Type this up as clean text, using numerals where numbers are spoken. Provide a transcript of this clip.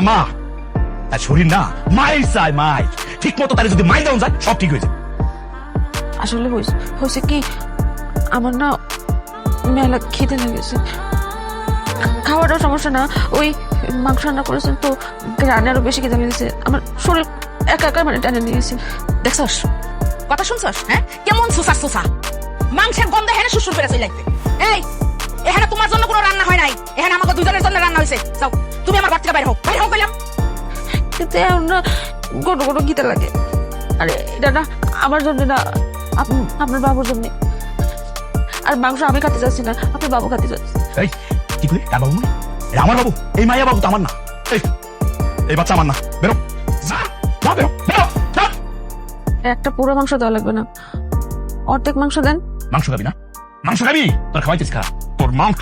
মা তার শরীর না মাইর চায় মাই, ঠিক মতো তার যদি মাই দেওয়া যায় সব ঠিক হয়ে যায়। আসলে হয়েছে কি, আমার না মেলা খেতে লেগেছে। খাওয়াটাও সমস্যা না, ওই মাংস রান্না করেছেন তো রান্না আরো বেশি খেতে লেগেছে। আমার শরীর একা একা মানে টানে নিয়েছে। দেখছস কথা শুনছস? হ্যাঁ, কেমন সুসা সুসা মাংসের গন্ধে হেনে শ্বশুর ফেরেছে লাগবে। এই এখানে তোমার জন্য কোনো রান্না হয় নাই, এখানে আমাকে দুজনের জন্য রান্না হয়েছে। যাও তুমি আমার বাড়ি থেকে বাইরে হোক, বাইরে হোক কইলাম। কিন্তু এখন না গোটো গোটো খেতে লাগে। আরে এটা না আমার জন্য না, আপনার বাবুর জন্য। আর মাংস আমি খেতে চাচ্ছি না, আপনার বাবু খেতে চাচ্ছি। এই কি করে কার বাবু? এটা আমার বাবু, এই মাইয়া বাবু তো আমার না। এই বাচ্চা আমার না, বেরো বেরো বেরো। একটা পুরো মাংস দেওয়া লাগবে না, অর্ধেক মাংস দেন। মাংস খাবি না? মাংস খাবি? তোর খাওয়াইছিস খা, তোর মাংস